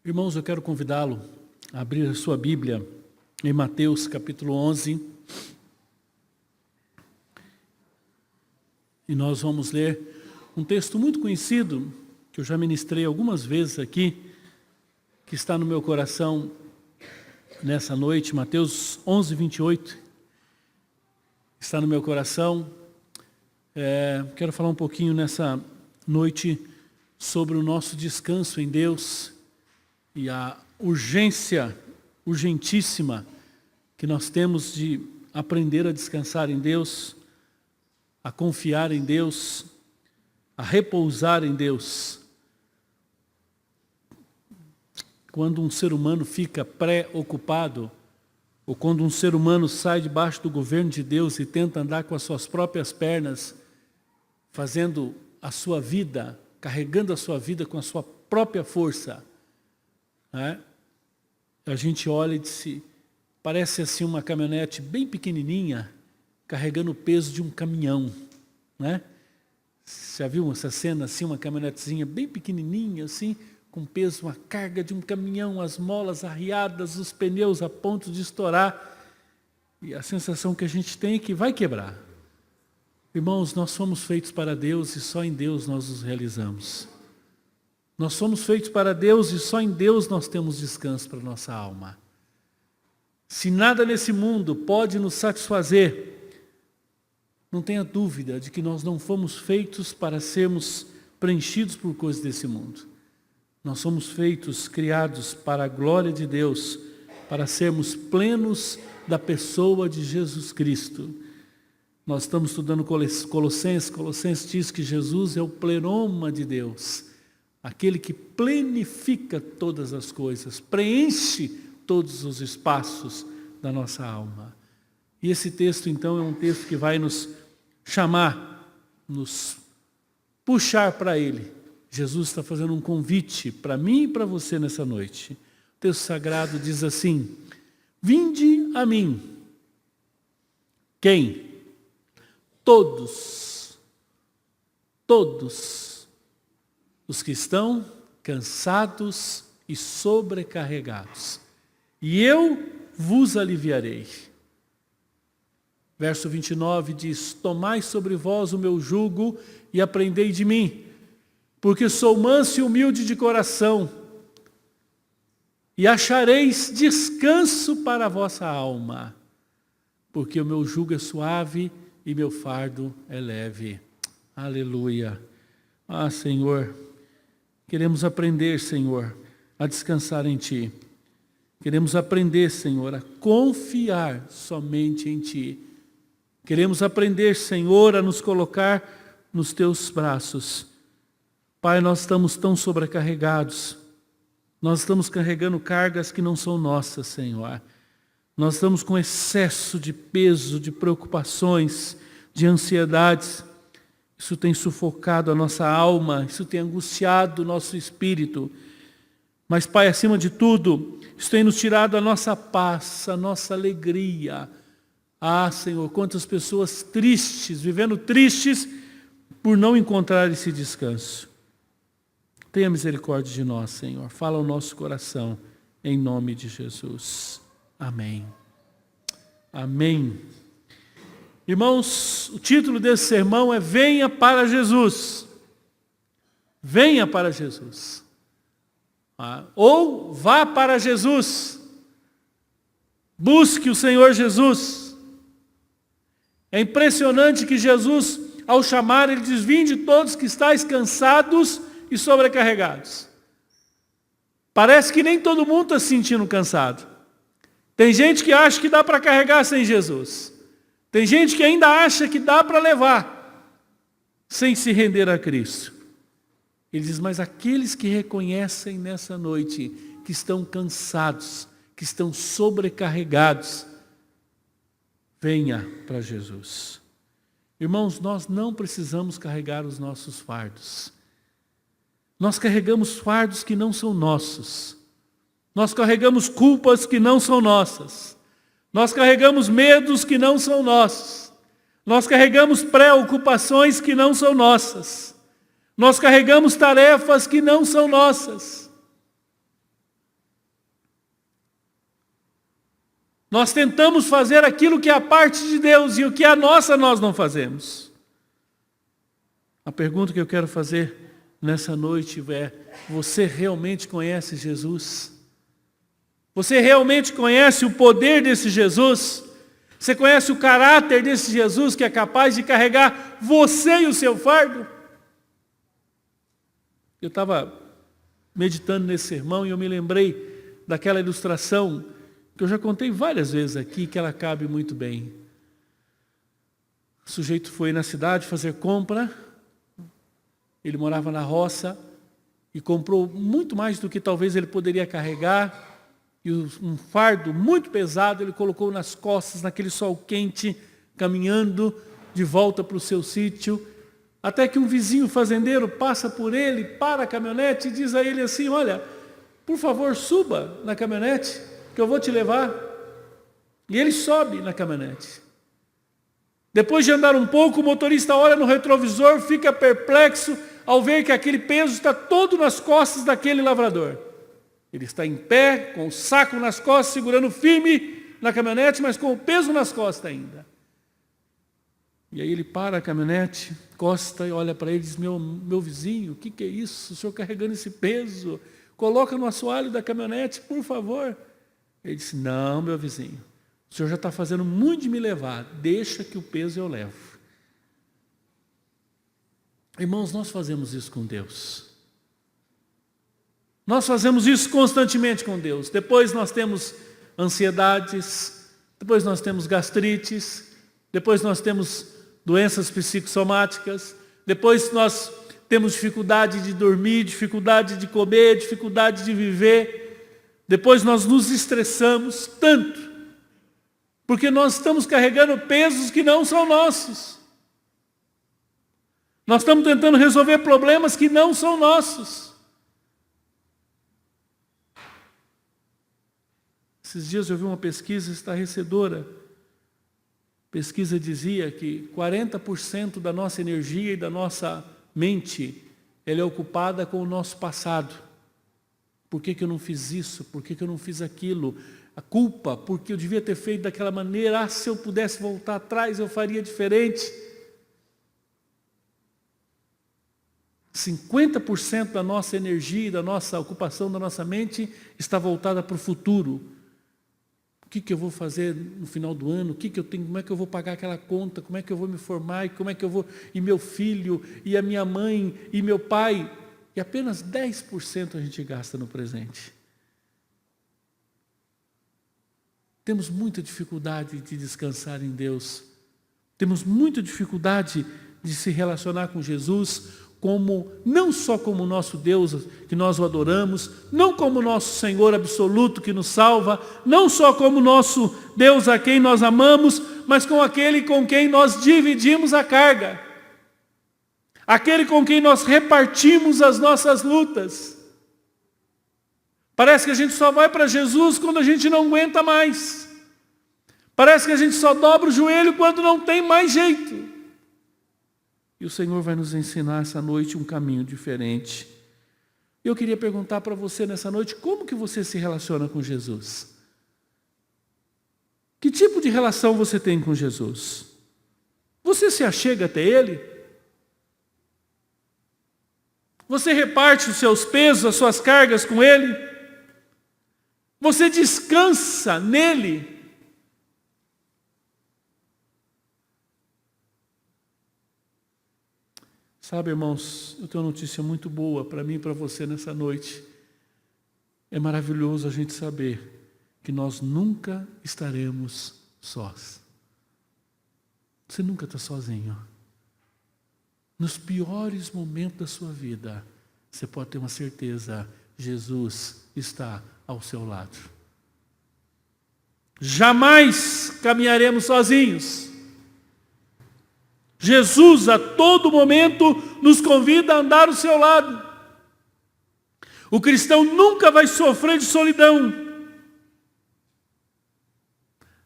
Irmãos, eu quero convidá-lo a abrir a sua Bíblia em Mateus capítulo 11. E nós vamos ler um texto muito conhecido, que eu já ministrei algumas vezes aqui, que está no meu coração nessa noite, Mateus 11, 28. Está no meu coração. Quero falar um pouquinho nessa noite sobre o nosso descanso em Deus e a urgentíssima que nós temos de aprender a descansar em Deus, a confiar em Deus, a repousar em Deus. Quando um ser humano fica preocupado, ou quando um ser humano sai debaixo do governo de Deus e tenta andar com as suas próprias pernas, fazendo a sua vida, carregando a sua vida com a sua própria força, a gente olha e diz, parece assim uma caminhonete bem pequenininha, carregando o peso de um caminhão, né? Você já viu essa cena assim, uma caminhonetezinha bem pequenininha assim, com peso, uma carga de um caminhão, as molas arriadas, os pneus a ponto de estourar, e a sensação que a gente tem é que vai quebrar. Irmãos, nós somos feitos para Deus e só em Deus nós nos realizamos. Nós somos feitos para Deus e só em Deus nós temos descanso para a nossa alma. Se nada nesse mundo pode nos satisfazer, não tenha dúvida de que nós não fomos feitos para sermos preenchidos por coisas desse mundo. Nós somos feitos, criados para a glória de Deus, para sermos plenos da pessoa de Jesus Cristo. Nós estamos estudando Colossenses diz que Jesus é o pleroma de Deus, aquele que plenifica todas as coisas, preenche todos os espaços da nossa alma. E esse texto, então, é um texto que vai nos chamar, nos puxar para Ele. Jesus está fazendo um convite para mim e para você nessa noite. O texto sagrado diz assim: vinde a mim. Quem? Todos os que estão cansados e sobrecarregados, e eu vos aliviarei. Verso 29 diz: tomai sobre vós o meu jugo e aprendei de mim, porque sou manso e humilde de coração, e achareis descanso para a vossa alma, porque o meu jugo é suave e meu fardo é leve. Aleluia. Ah, Senhor, queremos aprender, Senhor, a descansar em Ti. Queremos aprender, Senhor, a confiar somente em Ti. Queremos aprender, Senhor, a nos colocar nos Teus braços. Pai, nós estamos tão sobrecarregados. Nós estamos carregando cargas que não são nossas, Senhor. Nós estamos com excesso de peso, de preocupações, de ansiedades. Isso tem sufocado a nossa alma, isso tem angustiado o nosso espírito. Mas, Pai, acima de tudo, isso tem nos tirado a nossa paz, a nossa alegria. Ah, Senhor, quantas pessoas tristes, vivendo tristes por não encontrar esse descanso. Tenha misericórdia de nós, Senhor. Fala ao nosso coração, em nome de Jesus. Amém. Amém. Irmãos, o título desse sermão é Venha para Jesus. Venha para Jesus. Ou vá para Jesus. Busque o Senhor Jesus. É impressionante que Jesus, ao chamar, Ele diz: vinde todos que estáis cansados e sobrecarregados. Parece que nem todo mundo está se sentindo cansado. Tem gente que acha que dá para carregar sem Jesus. Tem gente que ainda acha que dá para levar sem se render a Cristo. Ele diz: mas aqueles que reconhecem nessa noite que estão cansados, que estão sobrecarregados, venha para Jesus. Irmãos, nós não precisamos carregar os nossos fardos. Nós carregamos fardos que não são nossos. Nós carregamos culpas que não são nossas. Nós carregamos medos que não são nossos. Nós carregamos preocupações que não são nossas. Nós carregamos tarefas que não são nossas. Nós tentamos fazer aquilo que é a parte de Deus e o que é a nossa nós não fazemos. A pergunta que eu quero fazer nessa noite é: você realmente conhece Jesus? Você realmente conhece o poder desse Jesus? Você conhece o caráter desse Jesus que é capaz de carregar você e o seu fardo? Eu estava meditando nesse sermão e eu me lembrei daquela ilustração que eu já contei várias vezes aqui, que ela cabe muito bem. O sujeito foi na cidade fazer compra, ele morava na roça e comprou muito mais do que talvez ele poderia carregar, e um fardo muito pesado ele colocou nas costas, naquele sol quente, caminhando de volta para o seu sítio, até que um vizinho fazendeiro passa por ele, para a caminhonete e diz a ele assim: olha, por favor, suba na caminhonete, que eu vou te levar. E ele sobe na caminhonete. Depois de andar um pouco, o motorista olha no retrovisor, fica perplexo ao ver que aquele peso está todo nas costas daquele lavrador. Ele está em pé, com o saco nas costas, segurando firme na caminhonete, mas com o peso nas costas ainda. E aí ele para a caminhonete, encosta e olha para ele e diz: meu vizinho, o que é isso? O senhor carregando esse peso? Coloca no assoalho da caminhonete, por favor. Ele disse: não, meu vizinho, o senhor já está fazendo muito de me levar, deixa que o peso eu levo. Irmãos, nós fazemos isso com Deus. Nós fazemos isso constantemente com Deus. Depois nós temos ansiedades, depois nós temos gastrites, depois nós temos doenças psicossomáticas, depois nós temos dificuldade de dormir, dificuldade de comer, dificuldade de viver. Depois nós nos estressamos tanto, porque nós estamos carregando pesos que não são nossos. Nós estamos tentando resolver problemas que não são nossos. Esses dias eu vi uma pesquisa estarrecedora. A pesquisa dizia que 40% da nossa energia e da nossa mente, ela é ocupada com o nosso passado. Por que eu não fiz isso? Por que eu não fiz aquilo? A culpa, porque eu devia ter feito daquela maneira. Se eu pudesse voltar atrás, eu faria diferente. 50% da nossa energia, da nossa ocupação, da nossa mente está voltada para o futuro. O que eu vou fazer no final do ano? O que eu tenho? Como é que eu vou pagar aquela conta? Como é que eu vou me formar? E como é que eu vou? E meu filho, e a minha mãe, e meu pai. E apenas 10% a gente gasta no presente. Temos muita dificuldade de descansar em Deus. Temos muita dificuldade de se relacionar com Jesus, não só como nosso Deus, que nós o adoramos, não como nosso Senhor absoluto que nos salva, não só como nosso Deus a quem nós amamos, mas com aquele com quem nós dividimos a carga, aquele com quem nós repartimos as nossas lutas. Parece que a gente só vai para Jesus quando a gente não aguenta mais. Parece que a gente só dobra o joelho quando não tem mais jeito. E o Senhor vai nos ensinar essa noite um caminho diferente. Eu queria perguntar para você nessa noite, como que você se relaciona com Jesus? Que tipo de relação você tem com Jesus? Você se achega até Ele? Você reparte os seus pesos, as suas cargas com Ele? Você descansa nele? Sabe, irmãos, eu tenho uma notícia muito boa para mim e para você nessa noite. É maravilhoso a gente saber que nós nunca estaremos sós. Você nunca está sozinho. Nos piores momentos da sua vida, você pode ter uma certeza, Jesus está ao seu lado. Jamais caminharemos sozinhos. Jesus a todo momento nos convida a andar ao seu lado. O cristão nunca vai sofrer de solidão.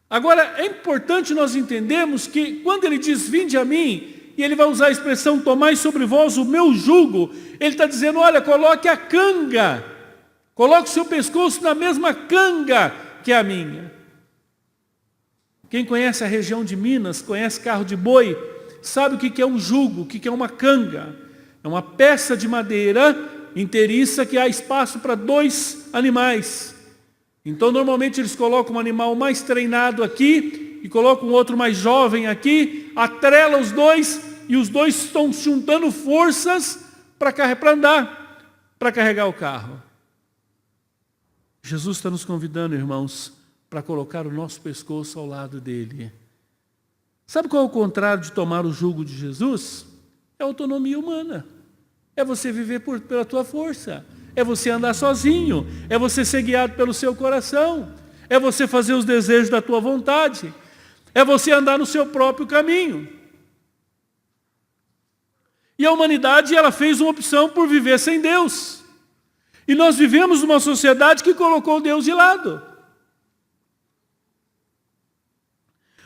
Agora, é importante nós entendermos que quando ele diz: vinde a mim, e ele vai usar a expressão: tomai sobre vós o meu jugo, ele está dizendo: olha, coloque a canga, coloque o seu pescoço na mesma canga que a minha. Quem conhece a região de Minas, conhece carro de boi, sabe o que é um jugo, o que é uma canga. É uma peça de madeira inteiriça que há espaço para 2 animais. Então, normalmente, eles colocam um animal mais treinado aqui e colocam outro mais jovem aqui, atrela os dois e os dois estão juntando forças para andar, para carregar o carro. Jesus está nos convidando, irmãos, para colocar o nosso pescoço ao lado dele. Sabe qual é o contrário de tomar o jugo de Jesus? É a autonomia humana. É você viver pela tua força. É você andar sozinho. É você ser guiado pelo seu coração. É você fazer os desejos da tua vontade. É você andar no seu próprio caminho. E a humanidade, ela fez uma opção por viver sem Deus. E nós vivemos numa sociedade que colocou Deus de lado.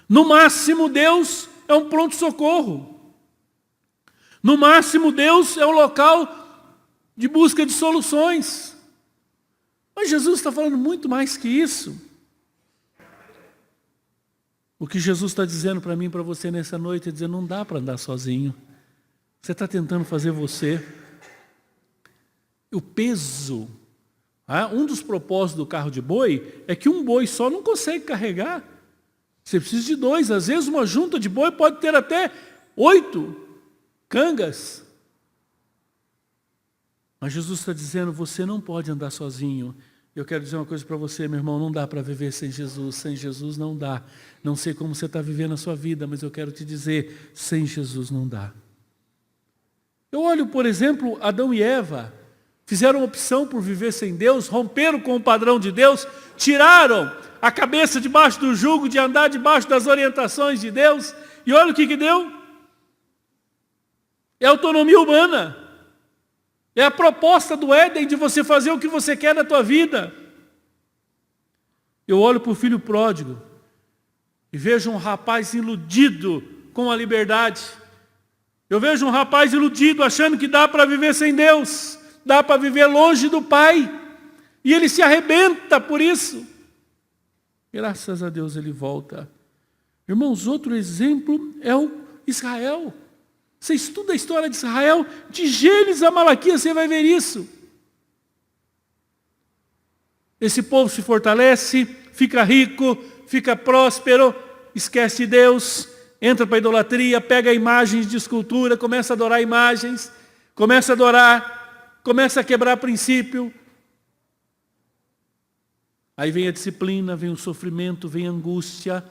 No máximo, Deus é um pronto-socorro. No máximo, Deus é um local de busca de soluções. Mas Jesus está falando muito mais que isso. O que Jesus está dizendo para mim e para você nessa noite é dizer, não dá para andar sozinho. Você está tentando fazer você. O peso. Um dos propósitos do carro de boi é que um boi só não consegue carregar. Você precisa de 2. Às vezes uma junta de boi pode ter até 8 cangas. Mas Jesus está dizendo, você não pode andar sozinho. Eu quero dizer uma coisa para você, meu irmão, não dá para viver sem Jesus. Sem Jesus não dá. Não sei como você está vivendo a sua vida, mas eu quero te dizer, sem Jesus não dá. Eu olho, por exemplo, Adão e Eva. Fizeram opção por viver sem Deus, romperam com o padrão de Deus, tiraram a cabeça debaixo do jugo de andar debaixo das orientações de Deus. E olha o que deu. É autonomia humana. É a proposta do Éden de você fazer o que você quer na tua vida. Eu olho para o filho pródigo e vejo um rapaz iludido com a liberdade. Eu vejo um rapaz iludido achando que dá para viver sem Deus. Dá para viver longe do Pai. E ele se arrebenta por isso. Graças a Deus ele volta. Irmãos, outro exemplo é o Israel. Você estuda a história de Israel, de Gênesis a Malaquias, você vai ver isso. Esse povo se fortalece, fica rico, fica próspero, esquece de Deus, entra para a idolatria, pega imagens de escultura, começa a adorar imagens, começa a adorar, começa a quebrar princípio. Aí vem a disciplina, vem o sofrimento, vem a angústia.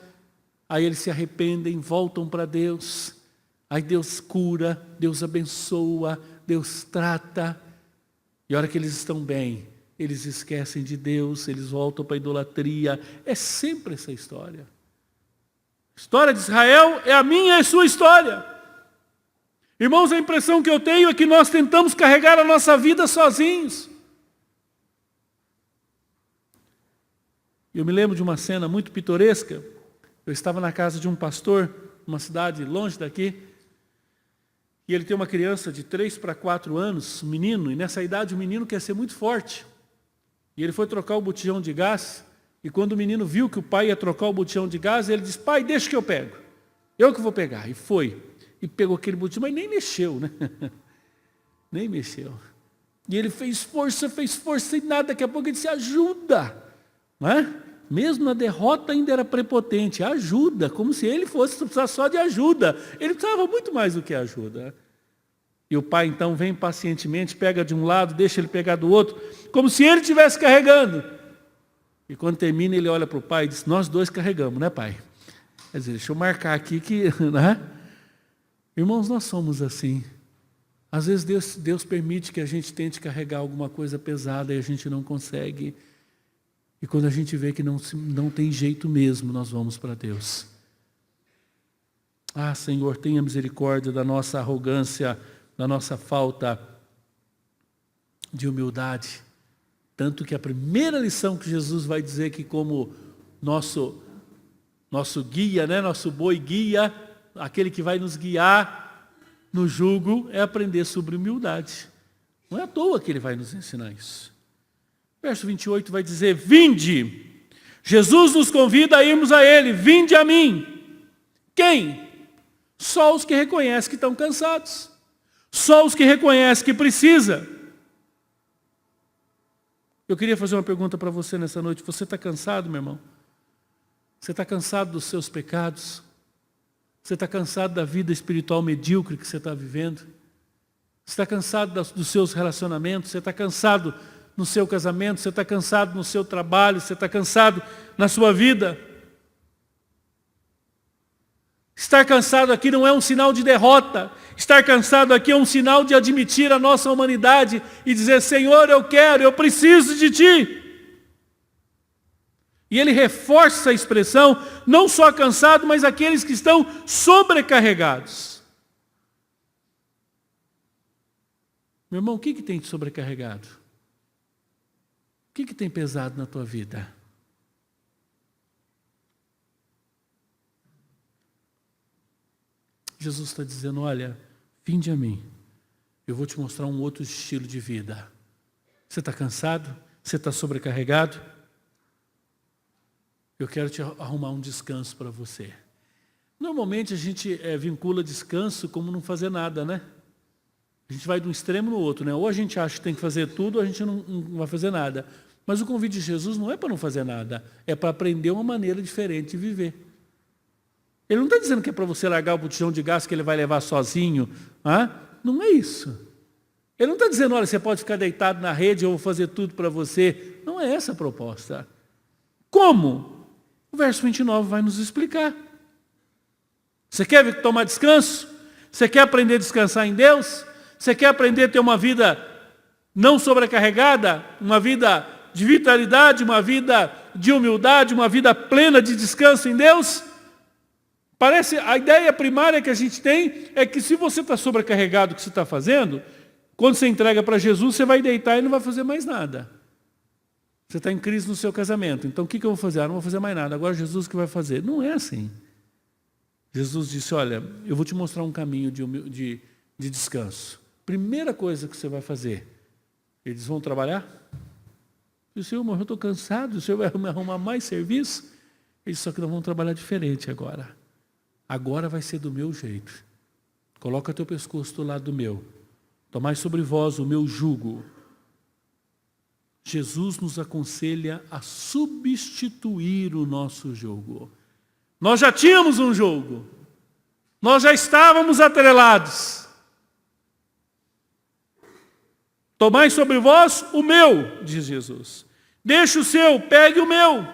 Aí eles se arrependem, voltam para Deus. Aí Deus cura, Deus abençoa, Deus trata. E a hora que eles estão bem, eles esquecem de Deus, eles voltam para a idolatria. É sempre essa história. A história de Israel é a minha e a sua história. Irmãos, a impressão que eu tenho é que nós tentamos carregar a nossa vida sozinhos. Eu me lembro de uma cena muito pitoresca. Eu estava na casa de um pastor, numa cidade longe daqui, e ele tem uma criança de 3 para 4 anos, um menino, e nessa idade o menino quer ser muito forte. E ele foi trocar o botijão de gás, e quando o menino viu que o pai ia trocar o botijão de gás, ele disse, pai, deixa que eu pego. Eu que vou pegar. E foi. E pegou aquele botijão, mas nem mexeu, né? Nem mexeu. E ele fez força e nada. Daqui a pouco ele disse, ajuda. Não é? Mesmo na derrota ainda era prepotente. Ajuda, como se ele fosse precisar só de ajuda. Ele precisava muito mais do que ajuda. E o pai então vem pacientemente, pega de um lado, deixa ele pegar do outro, como se ele estivesse carregando. E quando termina, ele olha para o pai e diz, nós dois carregamos, né, pai? Quer dizer, deixa eu marcar aqui que... Né? Irmãos, nós somos assim. Às vezes Deus permite que a gente tente carregar alguma coisa pesada e a gente não consegue. E quando a gente vê que não tem jeito mesmo, nós vamos para Deus. Ah, Senhor, tenha misericórdia da nossa arrogância, da nossa falta de humildade. Tanto que a primeira lição que Jesus vai dizer que como nosso guia, né, nosso boi guia, aquele que vai nos guiar no jugo, é aprender sobre humildade. Não é à toa que ele vai nos ensinar isso. Verso 28 vai dizer, vinde, Jesus nos convida a irmos a Ele. Vinde a mim. Quem? Só os que reconhecem que estão cansados. Só os que reconhecem que precisa. Eu queria fazer uma pergunta para você nessa noite. Você está cansado, meu irmão? Você está cansado dos seus pecados? Você está cansado da vida espiritual medíocre que você está vivendo? Você está cansado dos seus relacionamentos? Você está cansado no seu casamento? Você está cansado no seu trabalho? Você está cansado na sua vida? Estar cansado aqui não é um sinal de derrota. Estar cansado aqui é um sinal de admitir a nossa humanidade e dizer: Senhor, eu quero, eu preciso de Ti. E ele reforça a expressão, não só cansado, mas aqueles que estão sobrecarregados. Meu irmão, o que tem te sobrecarregado? O que tem pesado na tua vida? Jesus está dizendo: olha, vinde a mim, eu vou te mostrar um outro estilo de vida. Você está cansado? Você está sobrecarregado? Eu quero te arrumar um descanso para você. Normalmente a gente vincula descanso como não fazer nada, né? A gente vai de um extremo no outro, né? Ou a gente acha que tem que fazer tudo, ou a gente não vai fazer nada. Mas o convite de Jesus não é para não fazer nada, é para aprender uma maneira diferente de viver. Ele não está dizendo que é para você largar o botijão de gás que ele vai levar sozinho. Não é isso. Ele não está dizendo: olha, você pode ficar deitado na rede, eu vou fazer tudo para você. Não é essa a proposta. Como? O verso 29 vai nos explicar. Você quer tomar descanso? Você quer aprender a descansar em Deus? Você quer aprender a ter uma vida não sobrecarregada? Uma vida de vitalidade, uma vida de humildade, uma vida plena de descanso em Deus? Parece, a ideia primária que a gente tem é que se você está sobrecarregado do que você está fazendo, quando você entrega para Jesus, você vai deitar e não vai fazer mais nada. Você está em crise no seu casamento. Então, o que eu vou fazer? Não vou fazer mais nada. Agora, Jesus que vai fazer. Não é assim. Jesus disse: olha, eu vou te mostrar um caminho de descanso. Primeira coisa que você vai fazer. Eles vão trabalhar? Eu disse: Senhor, mas eu estou cansado. O Senhor vai me arrumar mais serviço? Ele disse: só que nós vamos trabalhar diferente agora. Agora vai ser do meu jeito. Coloca teu pescoço do lado do meu. Tomai sobre vós o meu jugo. Jesus nos aconselha a substituir o nosso jugo. Nós já tínhamos um jugo. Nós já estávamos atrelados. Tomai sobre vós o meu, diz Jesus. Deixa o seu, pegue o meu.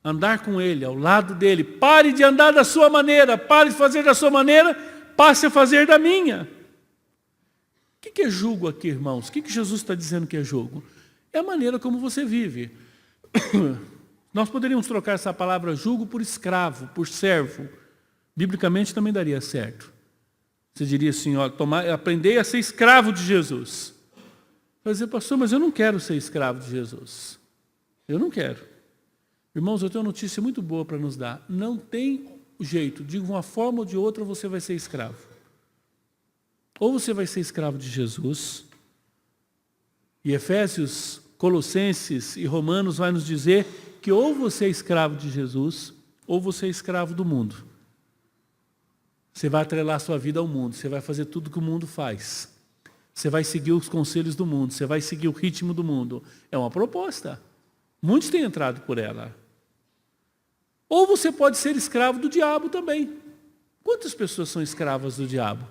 Andar com Ele, ao lado dEle. Pare de andar da sua maneira. Pare de fazer da sua maneira. Passe a fazer da minha. O que é jugo aqui, irmãos? O que Jesus está dizendo que é jugo? É a maneira como você vive. Nós poderíamos trocar essa palavra jugo por escravo, por servo. Biblicamente também daria certo. Você diria assim: ó, aprendei a ser escravo de Jesus. Vai dizer: pastor, mas eu não quero ser escravo de Jesus. Eu não quero. Irmãos, eu tenho uma notícia muito boa para nos dar. Não tem jeito, de uma forma ou de outra você vai ser escravo. Ou você vai ser escravo de Jesus, e Efésios, Colossenses e Romanos vai nos dizer que ou você é escravo de Jesus, ou você é escravo do mundo. Você vai atrelar sua vida ao mundo, você vai fazer tudo que o mundo faz. Você vai seguir os conselhos do mundo, você vai seguir o ritmo do mundo. É uma proposta. Muitos têm entrado por ela. Ou você pode ser escravo do diabo também. Quantas pessoas são escravas do diabo?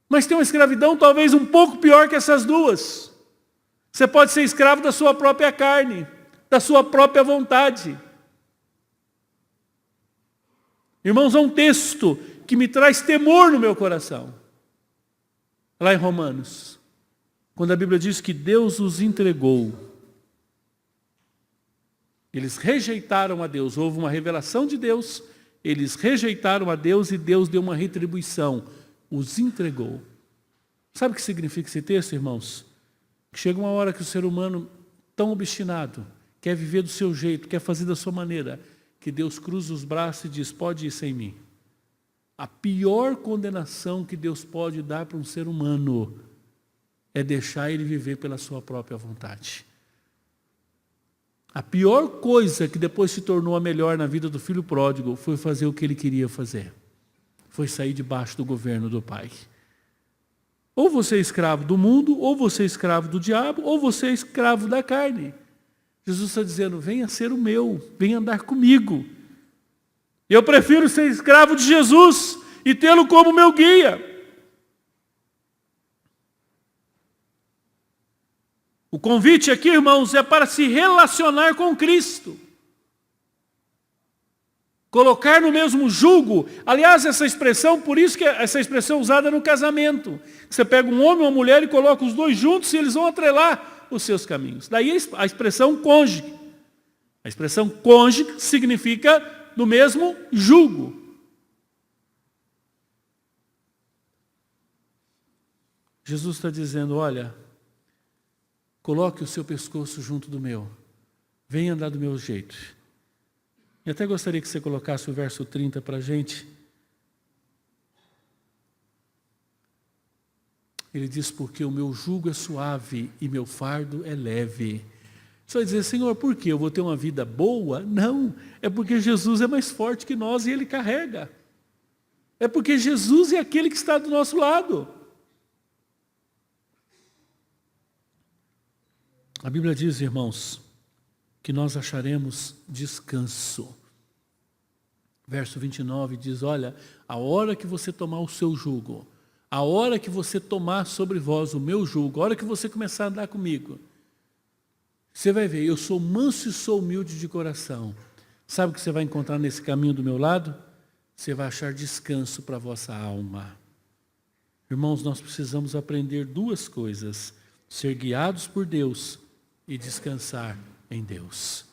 Mas tem uma escravidão talvez um pouco pior que essas duas. Você pode ser escravo da sua própria carne, da sua própria vontade. Irmãos, há um texto que me traz temor no meu coração. Lá em Romanos, quando a Bíblia diz que Deus os entregou. Eles rejeitaram a Deus, houve uma revelação de Deus, eles rejeitaram a Deus e Deus deu uma retribuição. Os entregou. Sabe o que significa esse texto, irmãos? Que chega uma hora que o ser humano, tão obstinado, quer viver do seu jeito, quer fazer da sua maneira, que Deus cruza os braços e diz: pode ir sem mim. A pior condenação que Deus pode dar para um ser humano é deixar ele viver pela sua própria vontade. A pior coisa que depois se tornou a melhor na vida do filho pródigo foi fazer o que ele queria fazer. Foi sair debaixo do governo do pai. Ou você é escravo do mundo, ou você é escravo do diabo, ou você é escravo da carne. Jesus está dizendo, venha ser o meu, venha andar comigo. Eu prefiro ser escravo de Jesus e tê-lo como meu guia. O convite aqui, irmãos, é para se relacionar com Cristo. Colocar no mesmo jugo. Aliás, essa expressão, por isso que essa expressão é usada no casamento. Você pega um homem e uma mulher e coloca os dois juntos e eles vão atrelar os seus caminhos. Daí a expressão cônjuge. A expressão cônjuge significa no mesmo jugo. Jesus está dizendo, olha, coloque o seu pescoço junto do meu. Venha andar do meu jeito. Eu até gostaria que você colocasse o verso 30 para a gente. Ele diz, porque o meu jugo é suave e meu fardo é leve. Você vai dizer, Senhor, por quê? Eu vou ter uma vida boa? Não, é porque Jesus é mais forte que nós e Ele carrega. É porque Jesus é aquele que está do nosso lado. A Bíblia diz, irmãos, que nós acharemos descanso. Verso 29 diz, olha, a hora que você tomar o seu jugo, a hora que você tomar sobre vós o meu jugo, a hora que você começar a andar comigo, você vai ver, eu sou manso e sou humilde de coração. Sabe o que você vai encontrar nesse caminho do meu lado? Você vai achar descanso para a vossa alma. Irmãos, nós precisamos aprender duas coisas, ser guiados por Deus e descansar em Deus.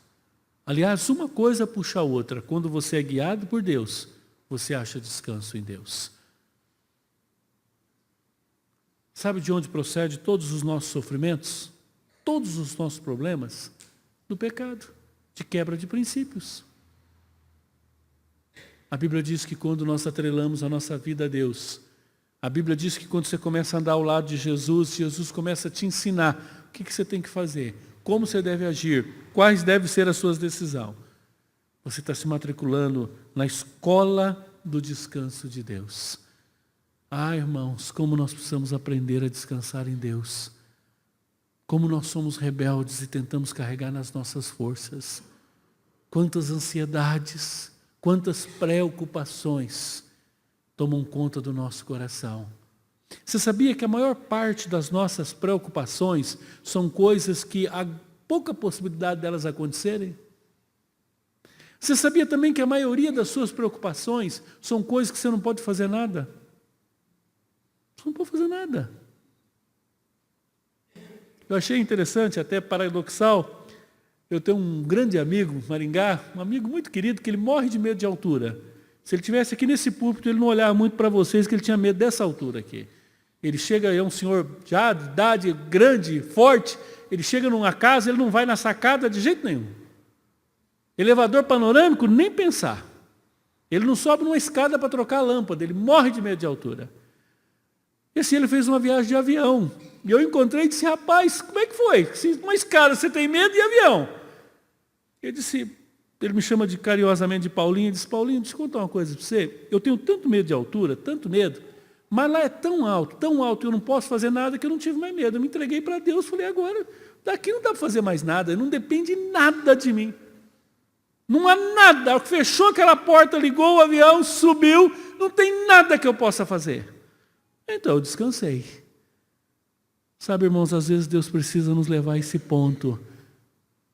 Aliás, uma coisa puxa a outra. Quando você é guiado por Deus, você acha descanso em Deus. Sabe de onde procede todos os nossos sofrimentos? Todos os nossos problemas? Do pecado, de quebra de princípios. A Bíblia diz que quando nós atrelamos a nossa vida a Deus, a Bíblia diz que quando você começa a andar ao lado de Jesus, Jesus começa a te ensinar o que você tem que fazer, como você deve agir, quais devem ser as suas decisões. Você está se matriculando na escola do descanso de Deus. Ah, irmãos, como nós precisamos aprender a descansar em Deus. Como nós somos rebeldes e tentamos carregar nas nossas forças. Quantas ansiedades, quantas preocupações tomam conta do nosso coração. Você sabia que a maior parte das nossas preocupações são coisas que há pouca possibilidade delas acontecerem? Você sabia também que a maioria das suas preocupações são coisas que você não pode fazer nada? Você não pode fazer nada. Eu achei interessante, até paradoxal, eu tenho um grande amigo, Maringá, um amigo muito querido, que ele morre de medo de altura. Se ele estivesse aqui nesse púlpito, ele não olhava muito para vocês, que ele tinha medo dessa altura aqui. Ele chega, é um senhor já de idade grande, forte, ele chega numa casa, ele não vai na sacada de jeito nenhum. Elevador panorâmico, nem pensar. Ele não sobe numa escada para trocar a lâmpada, ele morre de medo de altura. E assim ele fez uma viagem de avião. E eu encontrei e disse, rapaz, como é que foi? Uma escada, você tem medo de avião? Ele me chama carinhosamente de Paulinho, e disse, Paulinho, deixa eu contar uma coisa para você. Eu tenho tanto medo de altura, tanto medo, mas lá é tão alto, eu não posso fazer nada que eu não tive mais medo. Eu me entreguei para Deus, falei, agora, daqui não dá para fazer mais nada, não depende nada de mim. Não há nada, fechou aquela porta, ligou o avião, subiu, não tem nada que eu possa fazer. Então eu descansei. Sabe, irmãos, às vezes Deus precisa nos levar a esse ponto,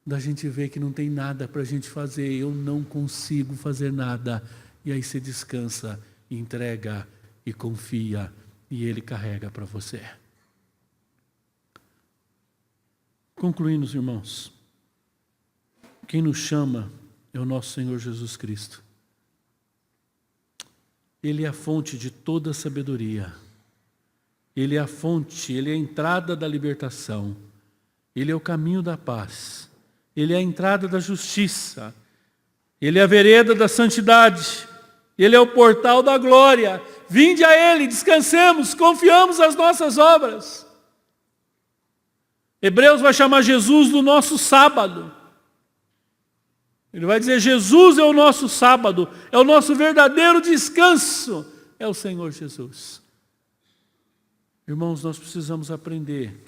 da gente ver que não tem nada para a gente fazer, eu não consigo fazer nada. E aí você descansa, entrega e confia, e Ele carrega para você. Concluindo, irmãos, quem nos chama é o nosso Senhor Jesus Cristo. Ele é a fonte de toda a sabedoria. Ele é a fonte, Ele é a entrada da libertação. Ele é o caminho da paz. Ele é a entrada da justiça. Ele é a vereda da santidade. Ele é o portal da glória. Vinde a Ele, descansemos, confiamos as nossas obras. Hebreus vai chamar Jesus do nosso sábado. Ele vai dizer, Jesus é o nosso sábado, é o nosso verdadeiro descanso, é o Senhor Jesus. Irmãos, nós precisamos aprender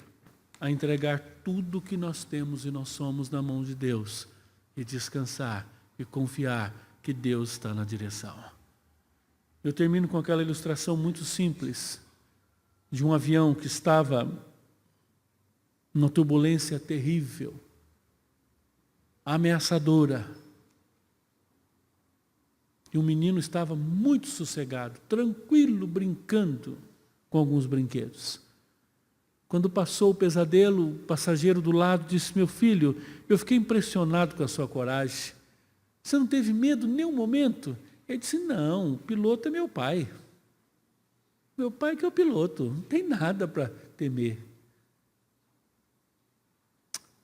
a entregar tudo que nós temos e nós somos na mão de Deus e descansar e confiar que Deus está na direção. Eu termino com aquela ilustração muito simples de um avião que estava numa turbulência terrível, ameaçadora. E o menino estava muito sossegado, tranquilo, brincando com alguns brinquedos. Quando passou o pesadelo, o passageiro do lado disse, meu filho, eu fiquei impressionado com a sua coragem. Você não teve medo em nenhum momento? Ele disse, não, o piloto é meu pai. Meu pai que é o piloto, não tem nada para temer.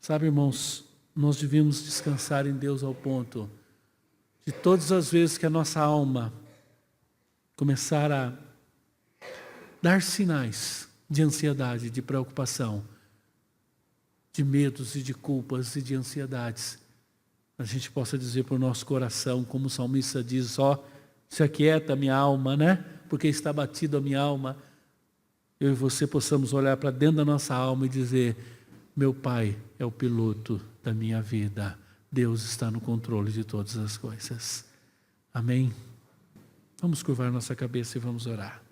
Sabe, irmãos, nós devíamos descansar em Deus ao ponto de todas as vezes que a nossa alma começar a dar sinais de ansiedade, de preocupação, de medos e de culpas e de ansiedades, a gente possa dizer para o nosso coração, como o salmista diz, ó, se aquieta a minha alma, né? Porque está batido a minha alma. Eu e você possamos olhar para dentro da nossa alma e dizer, meu Pai é o piloto da minha vida. Deus está no controle de todas as coisas. Amém? Vamos curvar nossa cabeça e vamos orar.